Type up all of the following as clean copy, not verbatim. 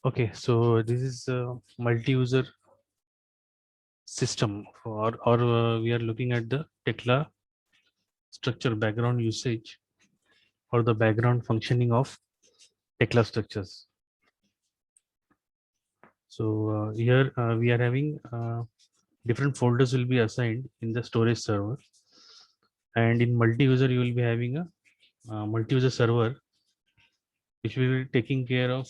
Okay, so this is a multi-user system or we are looking at the Tekla structure background usage or the background functioning of Tekla structures. So here we are having different folders will be assigned in the storage server, and in multi-user you will be having a multi-user server which will be taking care of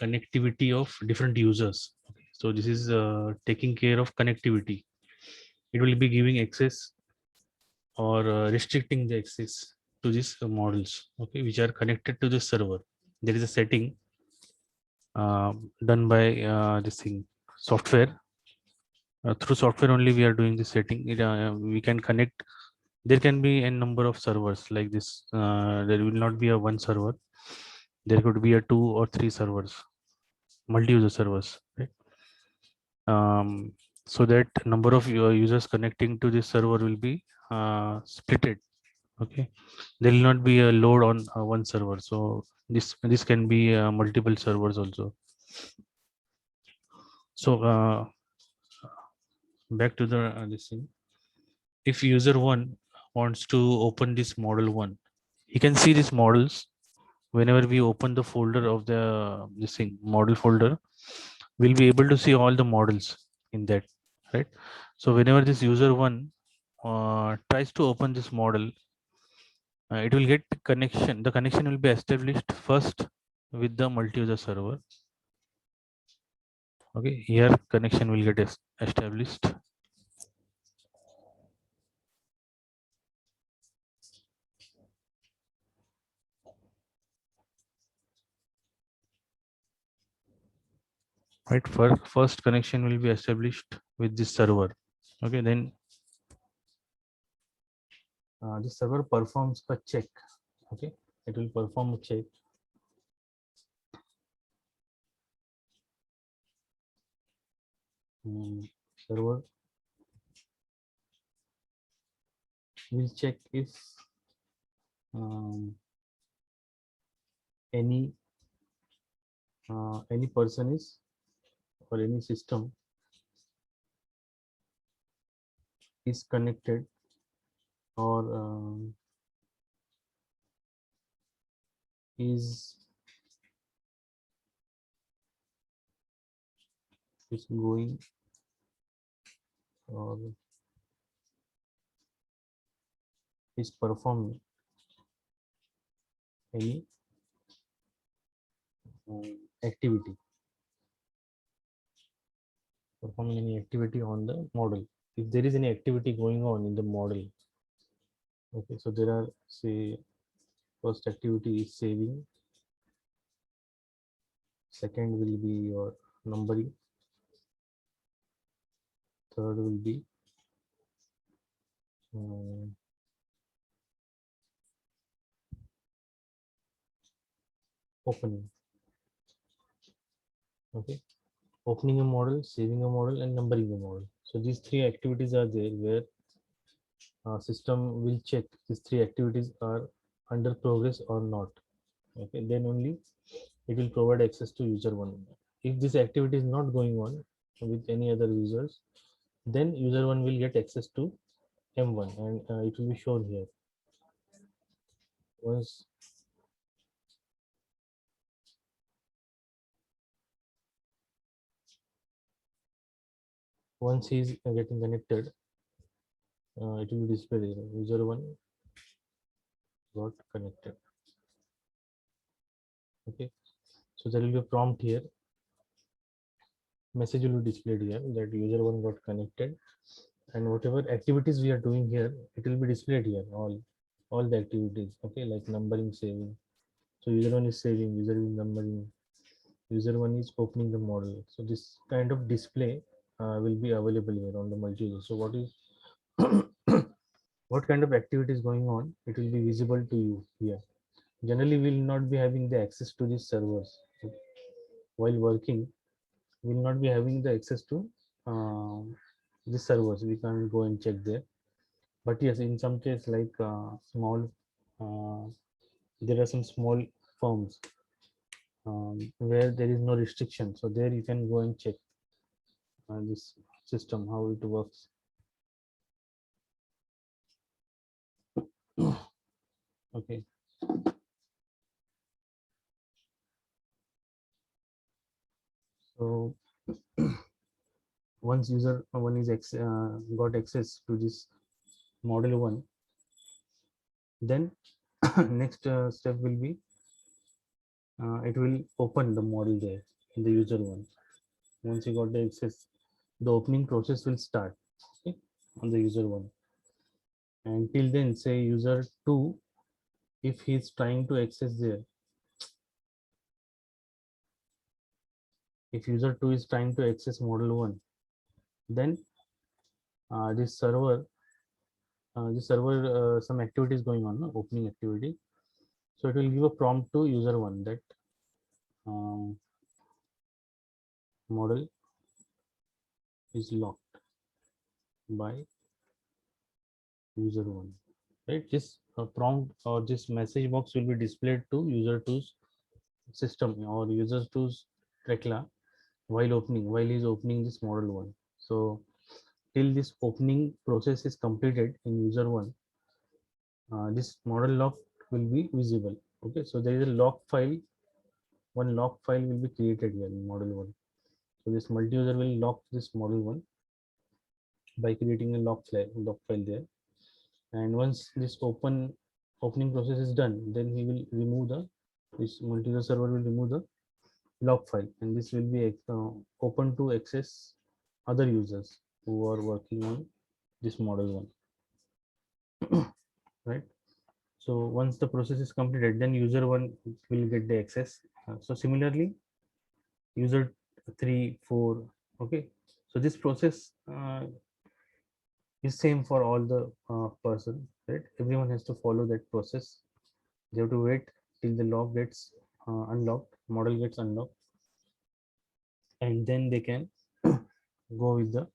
connectivity of different users. Okay. So this is taking care of connectivity. It will be giving access or restricting the access to these models, okay, which are connected to the server. There is a setting done by this thing software. Through software only we are doing this setting. We can connect. There can be a number of servers like this. There will not be a one server. There could be a two or three servers, multi-user servers, right? So that number of users connecting to this server will be splitted. Okay, there will not be a load on one server, so this can be multiple servers also. So back to the this thing. If user one wants to open this model one, you can see these models. Whenever we open the folder of the this thing model folder, we'll be able to see all the models in that, right? So whenever this user one tries to open this model, it will get connection. The connection will be established first with the multi-user server. Okay, here connection will get established. Right, first connection will be established with this server. Okay, then this server performs a check. Okay, it will perform a check. Server will check if um, any person is or any system is connected or is going or is performing any activity, performing any activity on the model. If there is any activity going on in the model, okay, so there are, say, first activity is saving, second will be your numbering, third will be um, opening. Okay, opening a model, saving a model, and numbering a model. So these three activities are there where system will check these three activities are under progress or not. Okay, then only it will provide access to user one. If this activity is not going on with any other users, then user one will get access to M1 and it will be shown here. Once he is getting connected, it will be displayed here. User one got connected. Okay, so there will be a prompt here. Message will be displayed here that user one got connected, and whatever activities we are doing here, it will be displayed here. All the activities. Okay, like numbering, saving. So user one is saving, user is numbering, user one is opening the model. So this kind of display will be available here on the multi-user. So what is what kind of activity is going on, it will be visible to you here. Generally we will not be having the access to these servers while working. We will not be having the access to uh, the servers. We can't go and check there. But yes, in some case, like small there are some small firms where there is no restriction. So there you can go and check this system, how it works. Okay. So once user one is got access to this model one, then next step will be it will open the model there in the user one. Once you got the access, the opening process will start, okay, on the user one. And till then, say user two, if he is trying to access there, if user two is trying to access model one, then this server, some activity is going on, no? Opening activity. So it will give a prompt to user one that model is locked by user one, right? This prompt or this message box will be displayed to user two's system or user two's Tekla while he's opening this model one. So till this opening process is completed in user one, this model lock will be visible. Okay, so there is a lock file. One lock file will be created here in model one. So this multi-user will lock this model one by creating a lock file there. And once this opening process is done, then he will remove this multi-user server will remove the log file, and this will be open to access other users who are working on this model one. Right. So once the process is completed, then user one will get the access. So similarly, user 3, 4, okay. So this process is same for all the person, right? Everyone has to follow that process. They have to wait till the log gets unlocked, model gets unlocked, and then they can go with the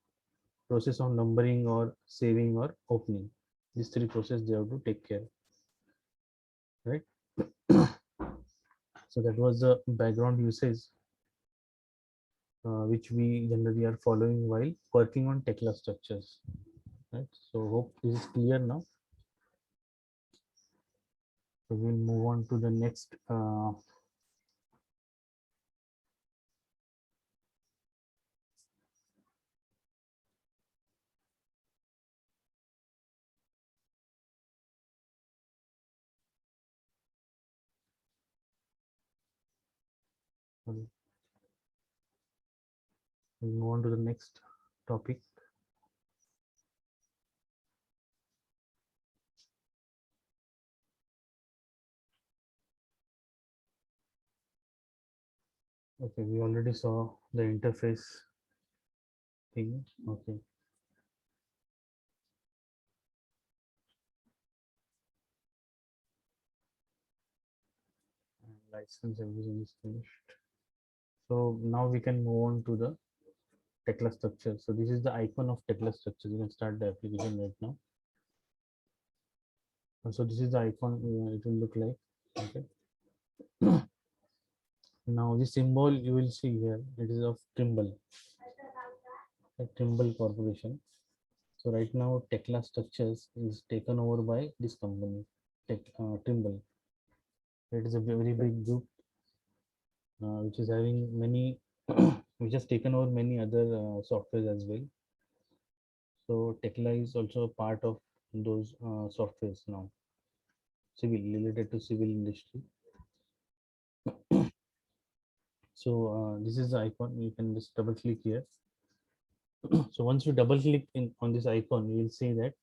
process of numbering or saving or opening. These three processes they have to take care, right? So that was the background usage which we generally are following while working on Tekla structures, right? So hope this is clear now. So we'll move on to the next we'll move on to the next topic. Okay, we already saw the interface thing. Okay. And license, everything is finished. So now we can move on to the Tekla structure. So this is the icon of Tekla structure. You can start the application right now. And so this is the icon. It will look like. Okay. Now the symbol you will see here. It is of Trimble, a Trimble Corporation. So right now Tekla structures is taken over by this company, Trimble. It is a very big group which is having many, which has taken over many other softwares as well. So Tekla is also a part of those softwares now, civil related to civil industry. So this is the icon. You can just double click here. So once you double click in on this icon, you will see that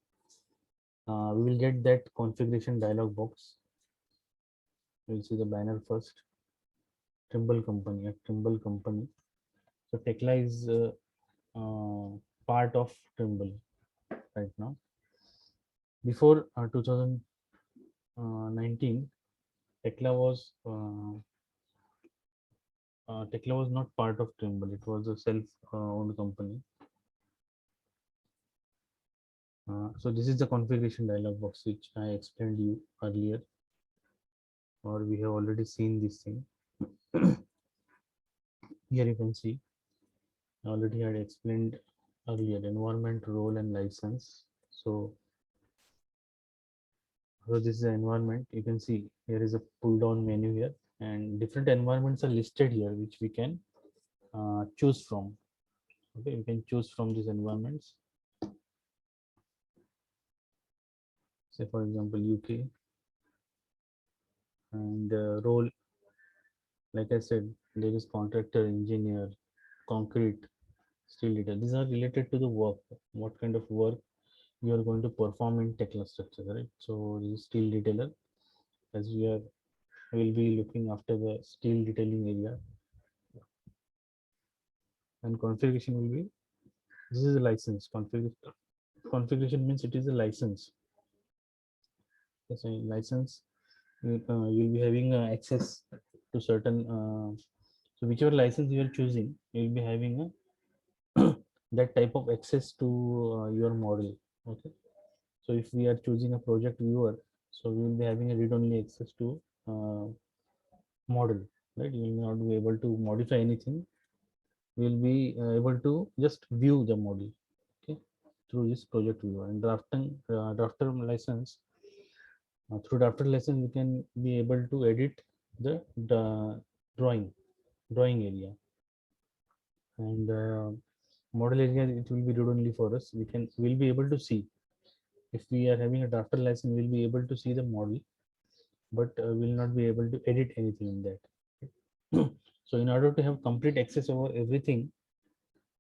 we will get that configuration dialog box. We'll see the banner first. Trimble company, a Trimble company. So Tekla is part of Trimble right now. Before 2019, Tekla was Tekla was not part of Trimble. It was a self-owned company. So this is the configuration dialog box which I explained you earlier, or we have already seen this thing. Here you can see already I had explained earlier environment, role, and license. So this is the environment. You can see here is a pull down menu here, and different environments are listed here, which we can choose from. Okay, we can choose from these environments. Say for example UK, and role, like I said, there is contractor, engineer, concrete, steel detail. These are related to the work, what kind of work you are going to perform in Tekla structure, right? So this is steel detailer, as we are will be looking after the steel detailing area, and configuration will be, this is a license. Configuration means it is a license. Yes, a license. You'll be having access to certain. So whichever license you are choosing, you'll be having that type of access to your model. Okay. So if we are choosing a project viewer, so we will be having a read-only access to uh, model, right? You will not be able to modify anything. We will be able to just view the model, okay, through this project viewer. And drafter license, through drafter license, we can be able to edit the drawing drawing area, and model area, it will be read only for us. We'll be able to see, if we are having a drafter license, we'll be able to see the model, but we'll not be able to edit anything in that. So in order to have complete access over everything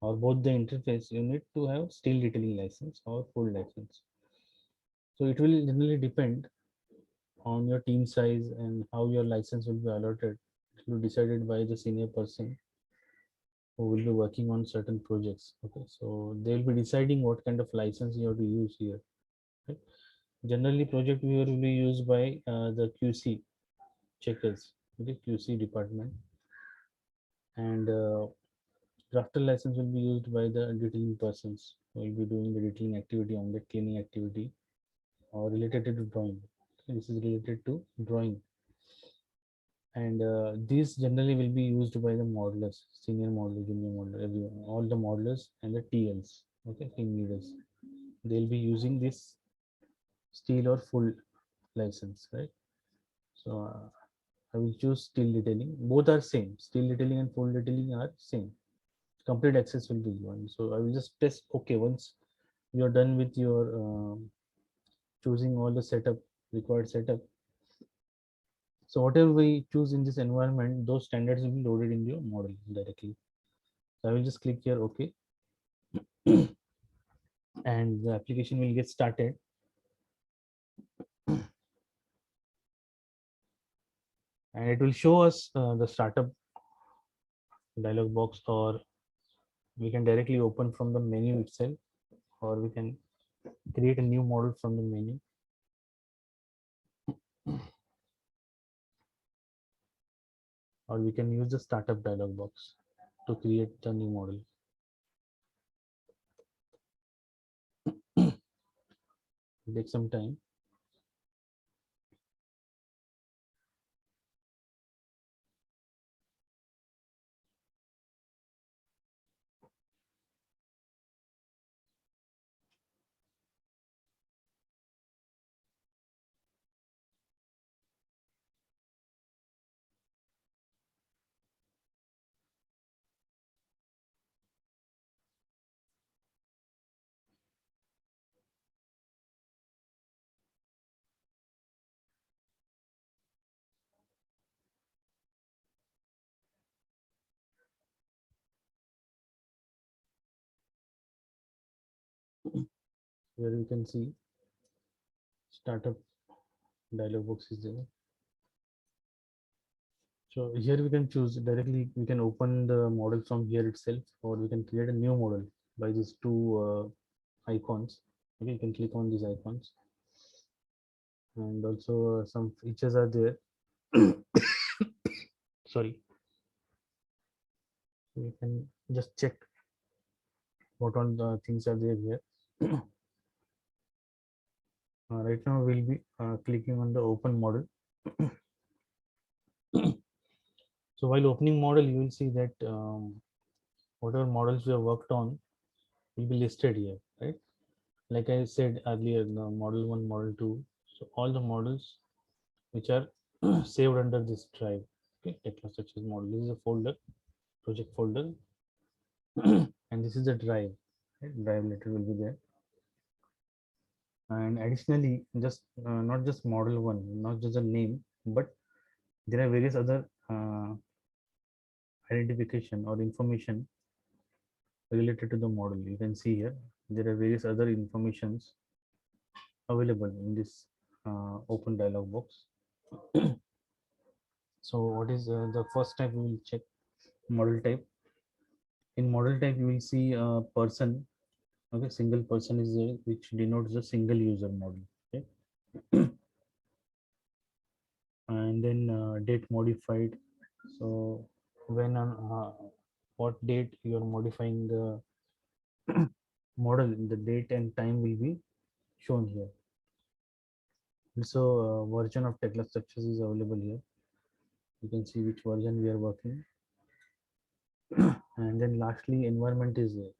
or both the interface, you need to have steel detailing license or full license. So it will generally depend on your team size and how your license will be allotted. It will be decided by the senior person who will be working on certain projects. Okay, so they will be deciding what kind of license you have to use here. Right? Generally, project viewer will be used by the QC checkers, the QC department, and drafter license will be used by the detailing persons who will be doing the detailing activity on the cleaning activity or related to drawing. Okay, this is related to drawing, and these generally will be used by the modelers, senior modeler, junior modeler, everyone, all the modelers and the TLs, okay, team leaders. They'll be using this steel or full license, right? So I will choose steel detailing. Both are same. Steel detailing and full detailing are same. Complete access will be given. So I will just press OK once you are done with your choosing all the setup, required setup. So whatever we choose in this environment, those standards will be loaded in your model directly. So I will just click here OK, and the application will get started. And it will show us the startup dialog box, or we can directly open from the menu itself, or we can create a new model from the menu. Or we can use the startup dialog box to create the new model. Take some time. Here you can see startup dialog box is there. So here we can choose directly. We can open the model from here itself, or we can create a new model by these two icons. Okay, you can click on these icons, and also some features are there. Sorry, you can just check what all the things are there here. Right now we'll be clicking on the open model. So while opening model, you will see that whatever models we have worked on will be listed here, right? Like I said earlier, the model 1, model 2. So all the models which are saved under this drive, okay, TechnoStructures model. This is a folder, project folder, and this is the drive. Right? Drive letter will be there. And additionally, just not just model 1, not just the name, but there are various other identification or information related to the model. You can see here there are various other informations available in this open dialog box. So what is the first type? We will check model type. In model type, you will see a person. Okay, single person is there, which denotes the single user model. Okay, and then date modified. So when on what date you are modifying the model, the date and time will be shown here. Also, version of TechnoStructures is available here. You can see which version we are working. And then lastly, environment is there.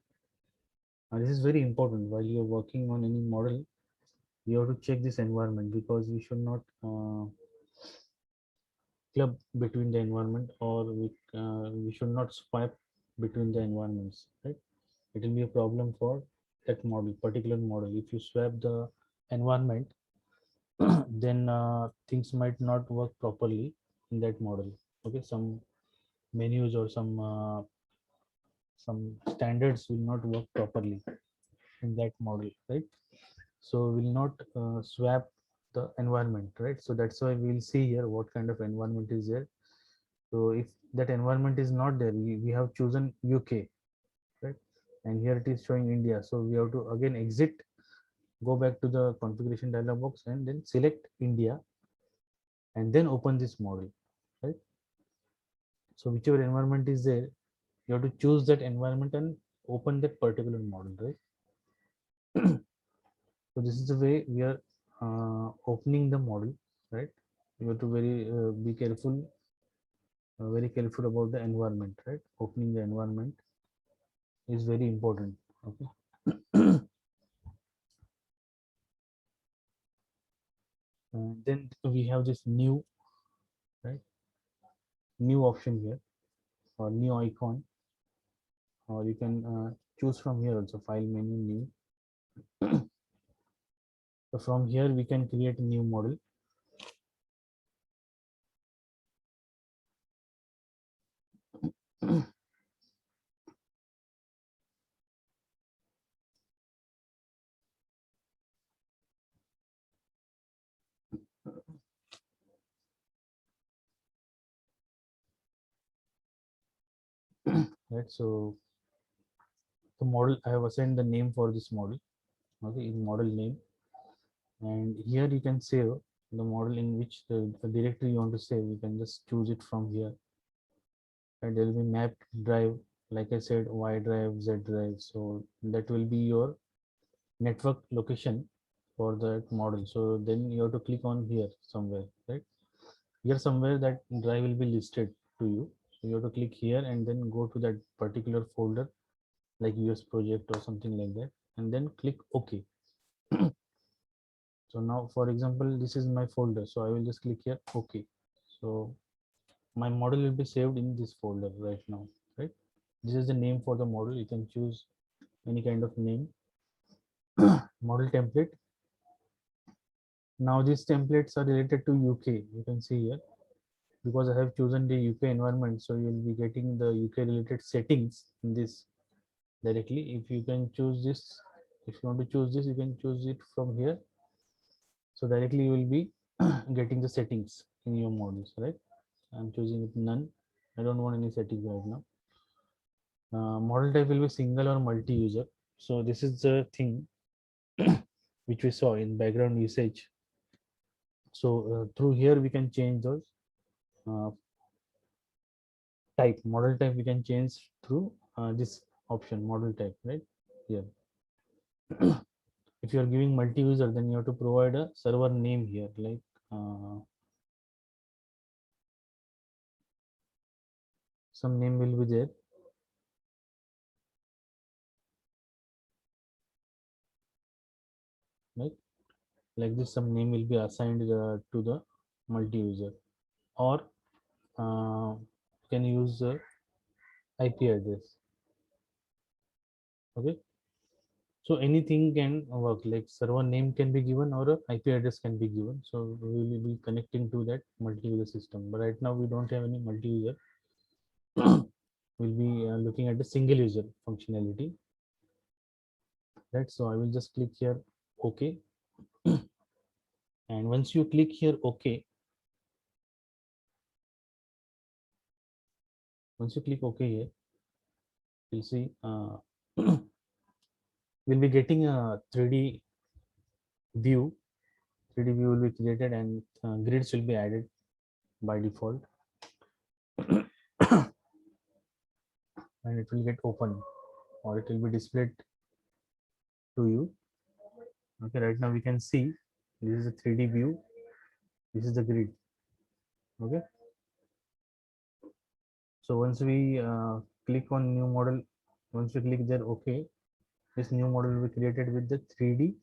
This is very important. While you are working on any model, you have to check this environment, because we should not club between the environment, or we should not swipe between the environments, right? It will be a problem for that model, particular model. If you swap the environment, then things might not work properly in that model. Okay, some menus or some standards will not work properly in that model, right? So will not swap the environment, right? So that's why we will see here what kind of environment is there. So if that environment is not there, we have chosen UK, right? And here it is showing India. So we have to again exit, go back to the configuration dialog box, and then select India, and then open this model, right? So whichever environment is there, you have to choose that environment and open that particular model, right? So this is the way we are opening the model, right? You have to be careful, very careful about the environment, right? Opening the environment is very important. Okay. Then we have this new, right? New option here, or new icon, or you can choose from here also, file menu, new. So from here we can create a new model. Right, so the model, I have assigned the name for this model. Okay, in model name, and here you can save the model in which the directory you want to save. You can just choose it from here, and there will be mapped drive, like I said, Y drive, Z drive. So that will be your network location for that model. So then you have to click on here somewhere, right? Here somewhere that drive will be listed to you. So you have to click here and then go to that particular folder, like US project or something like that, and then click OK. So now, for example, this is my folder. So I will just click here, OK. So my model will be saved in this folder right now, right? This is the name for the model. You can choose any kind of name. Model template. Now these templates are related to UK. You can see here, because I have chosen the UK environment. So you will be getting the UK related settings in this directly. If you can choose this, if you want to choose this, you can choose it from here. So directly you will be getting the settings in your models, right? I'm choosing it none. I don't want any settings right now. Model type will be single or multi-user. So this is the thing which we saw in background usage. So through here we can change those uh, type. Model type we can change through this option, model type, right here. If you are giving multi-user, then you have to provide a server name here, like some name will be there. Right, like this, some name will be assigned to the multi-user, or you can use IP address. Okay, so anything can work, like server name can be given or a IP address can be given. So we will be connecting to that multi-user system. But right now we don't have any multi-user. We'll be looking at the single user functionality. Right, so I will just click here OK. And once you click here OK, once you click OK here, you'll see we'll be getting a 3D view. 3D view will be created and grids will be added by default. And it will get open, or it will be displayed to you. Okay, right now we can see this is a 3D view, this is the grid. Okay, so once we click on new model, once we click there OK, this new model will be created with the 3D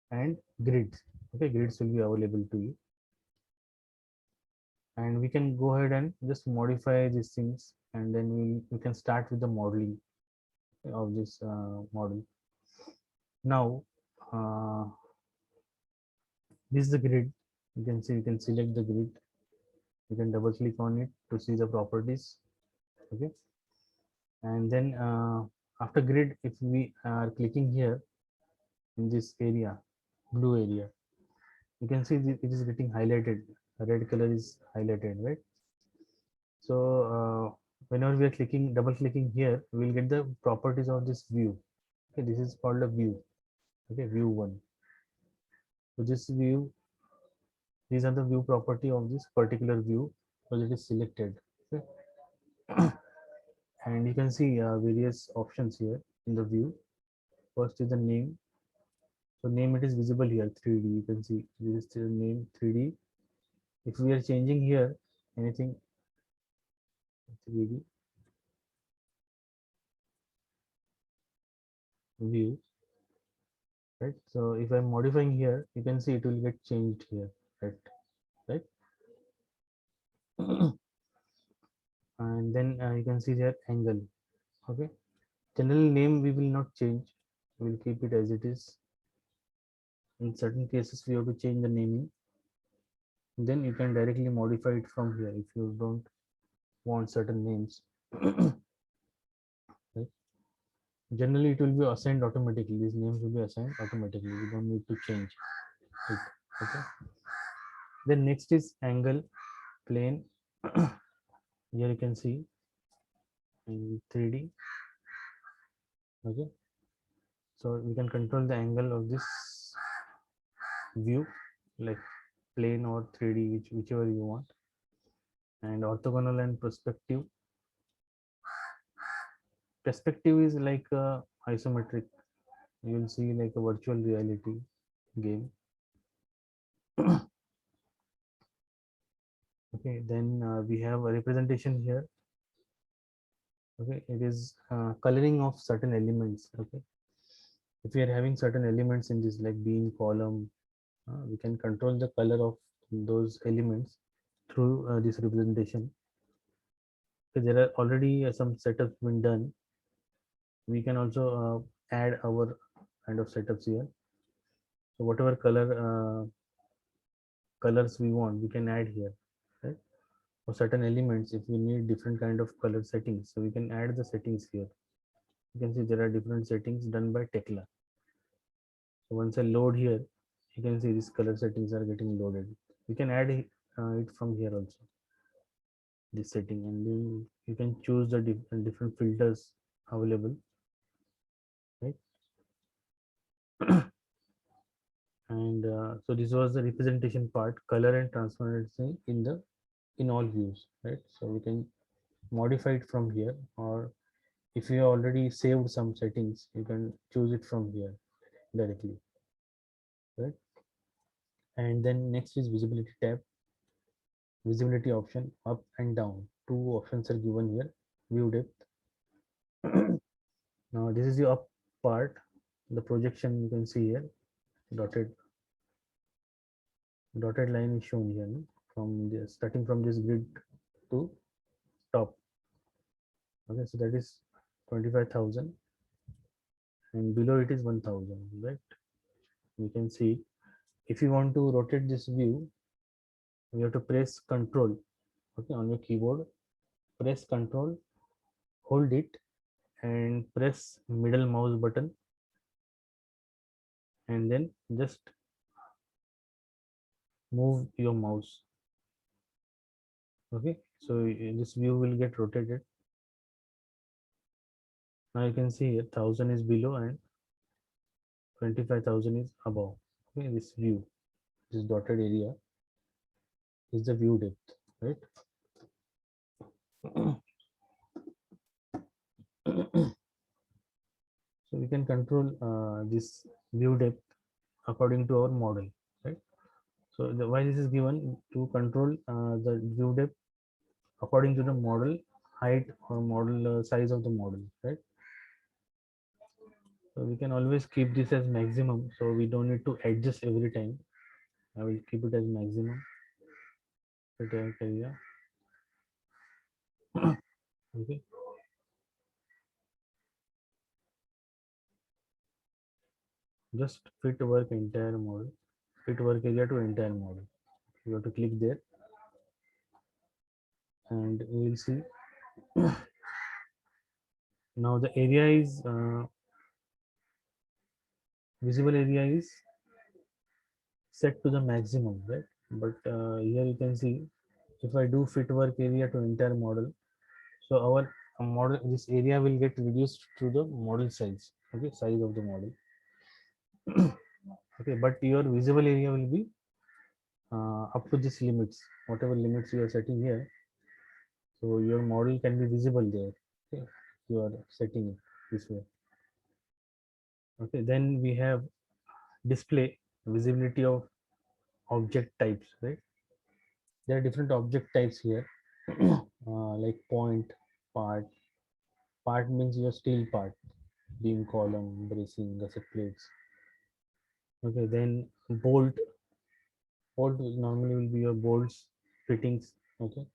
and grids. Okay, grids will be available to you, and we can go ahead and just modify these things, and then we can start with the modeling of this model. Now this is the grid. You can see, you can select the grid, you can double click on it to see the properties. Okay, and then after grid, if we are clicking here in this area, blue area, you can see it is getting highlighted, red color is highlighted, right? So whenever we are clicking, double clicking here, we will get the properties of this view. Okay, this is called a view. Okay, view 1. So this view, these are the view property of this particular view because it is selected. Okay. And you can see various options here in the view. First is the name. So name, it is visible here, 3D. You can see this is the name 3D. If we are changing here anything, 3D view, right? So if I'm modifying here, you can see it will get changed here, right? And then you can see here angle. Okay, general name we will not change, we will keep it as it is. In certain cases we have to change the naming, then you can directly modify it from here if you don't want certain names. Right, generally it will be assigned automatically, these names will be assigned automatically, we don't need to change it. Okay, then next is angle, plane. Here you can see in 3D. Okay, so we can control the angle of this view, like plane or 3D, whichever you want. And orthogonal and perspective. Perspective is like isometric, you will see like a virtual reality game. Okay, then we have a representation here. Okay, it is coloring of certain elements. Okay, if we are having certain elements in this, like beam, column, we can control the color of those elements through this representation. So there are already some setups been done. We can also add our kind of setups here. So whatever colors we want, we can add here, right? For certain elements, if we need different kind of color settings, so we can add the settings here. You can see there are different settings done by Tekla. So once I load here, you can see these color settings are getting loaded. We can add it from here also, this setting, and then you can choose the different filters available, right? And so this was the representation part, color and transparency in all views, right? So we can modify it from here, or if you already saved some settings, you can choose it from here directly, right? And then next is visibility tab. visibility option, up and down. Two options are given here. View depth. Now this is the up part. The projection you can see here. Dotted line is shown here, no? From this, starting from this grid to top. Okay, so that is 25,000, and below it is 1,000, right? You can see if you want to rotate this view, you have to press Control, okay, on your keyboard. Press Control, hold it, and press middle mouse button, and then just move your mouse. Okay, so this view will get rotated. Now you can see here 1,000 is below and 25,000 is above. Okay, this view, this dotted area is the view depth, right? So we can control this view depth according to our model, right? So why this is given to control the view depth according to the model height or model size of the model, right? So we can always keep this as maximum, so we don't need to adjust every time. I will keep it as maximum area. Okay, just fit work entire model, fit work area to entire model. You have to click there, and we will see now the area is visible area is set to the maximum, right? But here you can see if I do fit work area to entire model, so our model, this area will get reduced to the model size, okay, size of the model. Okay, but your visible area will be up to this limits, whatever limits you are setting here. So your model can be visible there. Okay, you are setting it this way. Okay, then we have display visibility of object types, right? There are different object types here, like point, part. Part means your steel part, beam, column, bracing, gusset plates. Okay, then bolt. Bolt normally will be your bolts, fittings. Okay,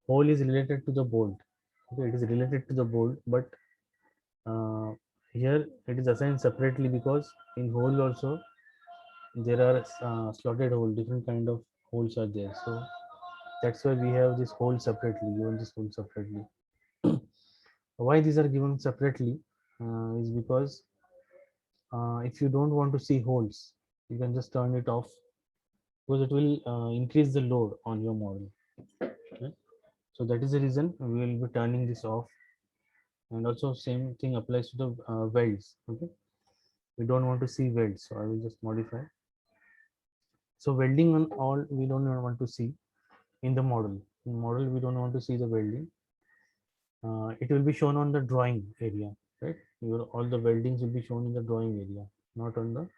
hole is related to the bolt. Okay, it is related to the bolt, but uh, here it is assigned separately because in hole also there are slotted hole, different kind of holes are there. So that's why we have this hole separately, given this hole separately. Why these are given separately is because if you don't want to see holes, you can just turn it off, because it will increase the load on your model. Okay? So that is the reason we will be turning this off. And also same thing applies to the welds. Okay, we don't want to see welds, so I will just modify. So welding on all we don't want to see in the model. In model we don't want to see the welding. It will be shown on the drawing area, right? All the weldings will be shown in the drawing area, not on the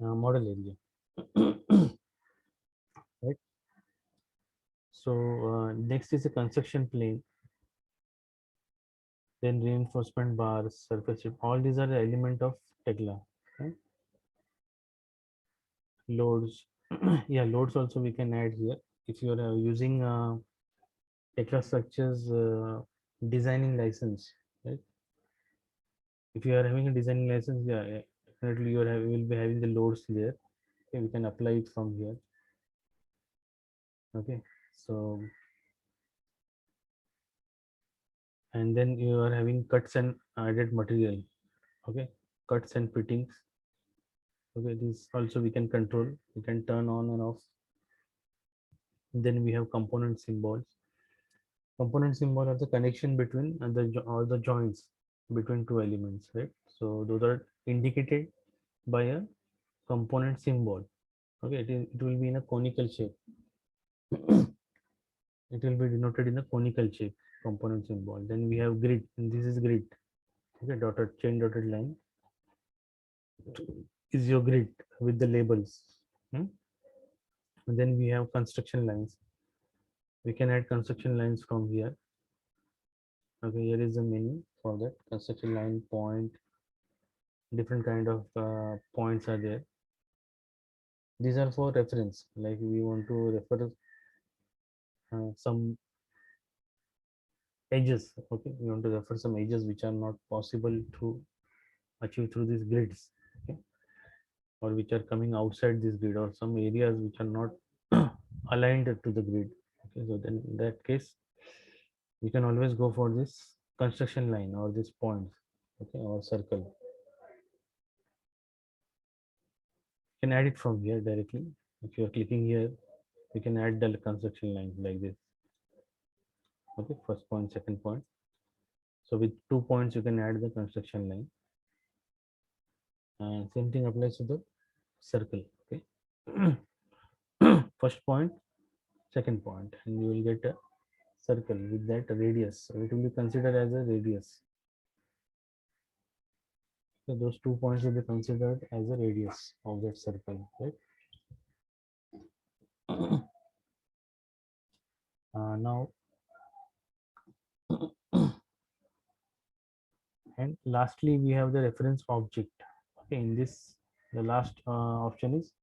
model area. Right. So next is the construction plane, then reinforcement bars, surface strip. All these are the element of Tekla. Right? Loads, yeah, loads also we can add here if you are using Tekla structures designing license, right? If you are having a designing license, yeah, definitely you will be having the loads there. Okay, we can apply it from here. Okay, so and then you are having cuts and added material. Okay, cuts and fittings. Okay, these also we can control, we can turn on and off. Then we have component symbols. Component symbol are the connection between or the joints between two elements, right? So those are indicated by a component symbol. Okay, it will be in a conical shape. It will be denoted in a conical shape, component symbol. Then we have grid, and this is grid. Okay, dotted chain dotted line is your grid with the labels. Hmm? And then we have construction lines. We can add construction lines from here. Okay, here is the menu for that. Construction line, point, different kind of points are there. These are for reference, like we want to refer some edges. Okay, we want to refer some edges which are not possible to achieve through these grids. Okay, or which are coming outside this grid, or some areas which are not aligned to the grid. Okay, so then in that case we can always go for this construction line or this point. Okay, or circle. You can add it from here directly. If you are clicking here, you can add the construction lines like this. Okay, first point, second point. So with 2 points you can add the construction line, and same thing applies to the circle. Okay, first point, second point, and you will get a circle with that radius. So it will be considered as a radius. So those 2 points will be considered as a radius of that circle, right? Now, and lastly, we have the reference object. Okay, in this, the last option is